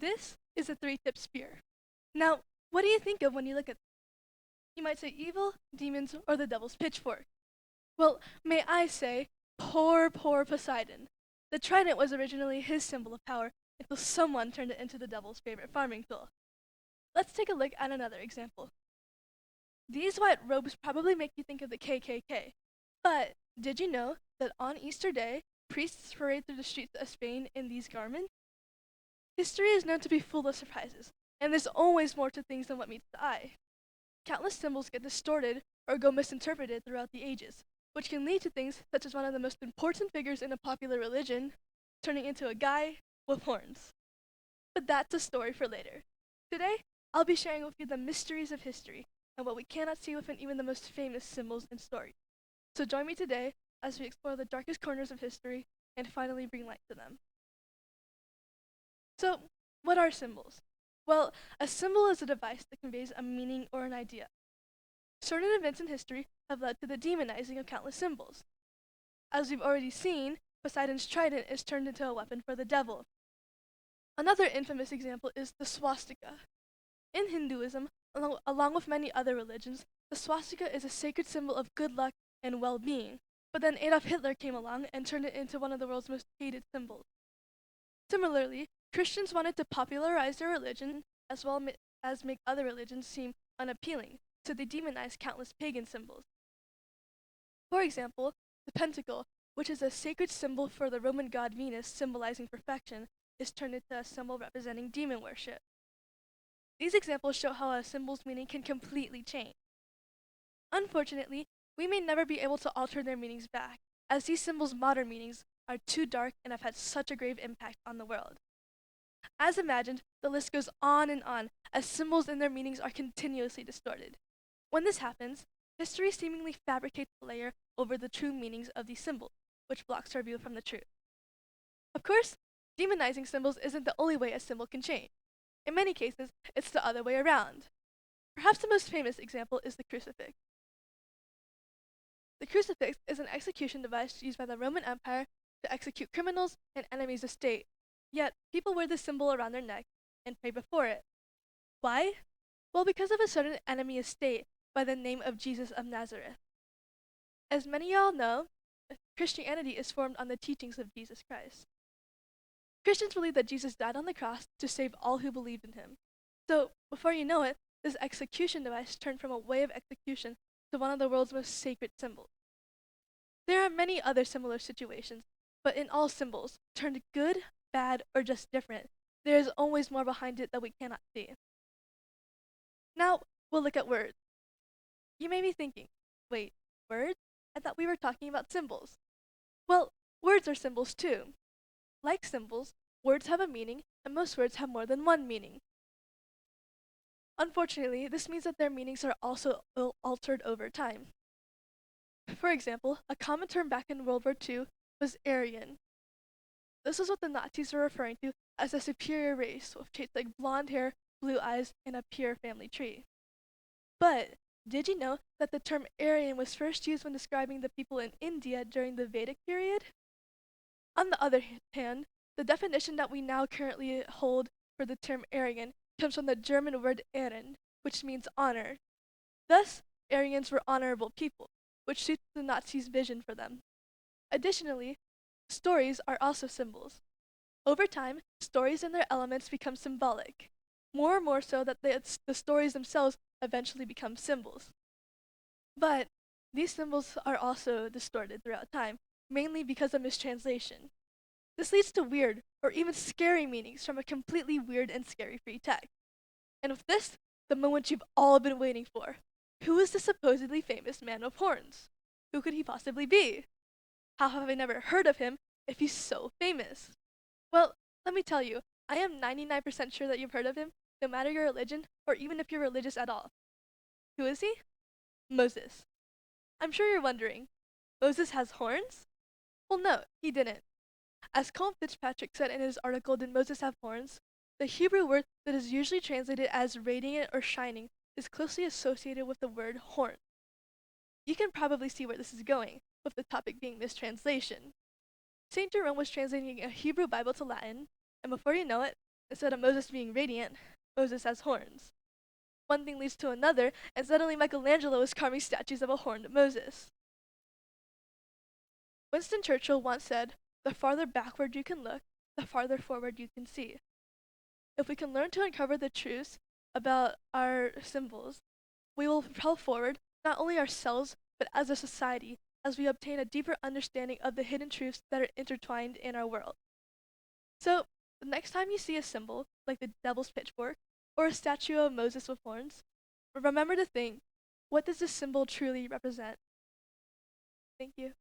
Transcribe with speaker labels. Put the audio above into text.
Speaker 1: This is a three-tip spear. Now, what do you think of when you look at it? You might say evil, demons, or the devil's pitchfork. Well, may I say, poor Poseidon. The trident was originally his symbol of power until someone turned it into the devil's favorite farming tool. Let's take a look at another example. These white robes probably make you think of the KKK. But did you know that on Easter Day, priests parade through the streets of Spain in these garments? History is known to be full of surprises, and there's always more to things than what meets the eye. Countless symbols get distorted or go misinterpreted throughout the ages, which can lead to things such as one of the most important figures in a popular religion turning into a guy with horns. But that's a story for later. Today, I'll be sharing with you the mysteries of history and what we cannot see within even the most famous symbols and stories. So join me today as we explore the darkest corners of history and finally bring light to them. So, what are symbols? Well, a symbol is a device that conveys a meaning or an idea. Certain events in history have led to the demonizing of countless symbols. As we've already seen, Poseidon's trident is turned into a weapon for the devil. Another infamous example is the swastika. In Hinduism, along with many other religions, the swastika is a sacred symbol of good luck and well-being. But then Adolf Hitler came along and turned it into one of the world's most hated symbols. Similarly, Christians wanted to popularize their religion as well as make other religions seem unappealing, so they demonized countless pagan symbols. For example, the Pentacle, which is a sacred symbol for the Roman god Venus symbolizing perfection, is turned into a symbol representing demon worship. These examples show how a symbol's meaning can completely change. Unfortunately, we may never be able to alter their meanings back, as these symbols' modern meanings are too dark and have had such a grave impact on the world. As imagined, the list goes on and on, as symbols and their meanings are continuously distorted. When this happens, history seemingly fabricates a layer over the true meanings of these symbols, which blocks our view from the truth. Of course, demonizing symbols isn't the only way a symbol can change. In many cases, it's the other way around. Perhaps the most famous example is the crucifix. The crucifix is an execution device used by the Roman Empire to execute criminals and enemies of state. Yet, people wear this symbol around their neck and pray before it. Why? Well, because of a certain enemy of state by the name of Jesus of Nazareth. As many of y'all know, Christianity is formed on the teachings of Jesus Christ. Christians believe that Jesus died on the cross to save all who believed in him. So, before you know it, this execution device turned from a way of execution to one of the world's most sacred symbols. There are many other similar situations, but in all symbols, turned good, bad, or just different, there is always more behind it that we cannot see. Now, we'll look at words. You may be thinking, wait, words? I thought we were talking about symbols. Well, words are symbols too. Like symbols, words have a meaning, and most words have more than one meaning. Unfortunately, this means that their meanings are also altered over time. For example, a common term back in World War II was Aryan. This is what the Nazis were referring to as a superior race with traits like blonde hair, blue eyes, and a pure family tree. But did you know that the term Aryan was first used when describing the people in India during the Vedic period? On the other hand, the definition that we now currently hold for the term Aryan comes from the German word Ehren, which means honor. Thus, Aryans were honorable people, which suits the Nazis' vision for them. Additionally, stories are also symbols. Over time, stories and their elements become symbolic, more and more so that the stories themselves eventually become symbols. But these symbols are also distorted throughout time, mainly because of mistranslation. This leads to weird or even scary meanings from a completely weird and scary free text. And with this, the moment you've all been waiting for. Who is the supposedly famous man with horns? Who could he possibly be? How have I never heard of him if he's so famous? Well, let me tell you, I am 99% sure that you've heard of him, no matter your religion, or even if you're religious at all. Who is he? Moses. I'm sure you're wondering, Moses has horns? Well, no, he didn't. As Colin Fitzpatrick said in his article, Did Moses Have Horns? The Hebrew word that is usually translated as radiant or shining is closely associated with the word horn. You can probably see where this is going, with the topic being mistranslation. St. Jerome was translating a Hebrew Bible to Latin, and before you know it, Instead of Moses being radiant, Moses has horns. One thing leads to another, and suddenly Michelangelo is carving statues of a horned Moses. Winston Churchill once said, "The farther backward you can look, the farther forward you can see." If we can learn to uncover the truths about our symbols, we will propel forward not only ourselves, but as a society, as we obtain a deeper understanding of the hidden truths that are intertwined in our world. So, the next time you see a symbol, like the devil's pitchfork, or a statue of Moses with horns, remember to think, what does this symbol truly represent? Thank you.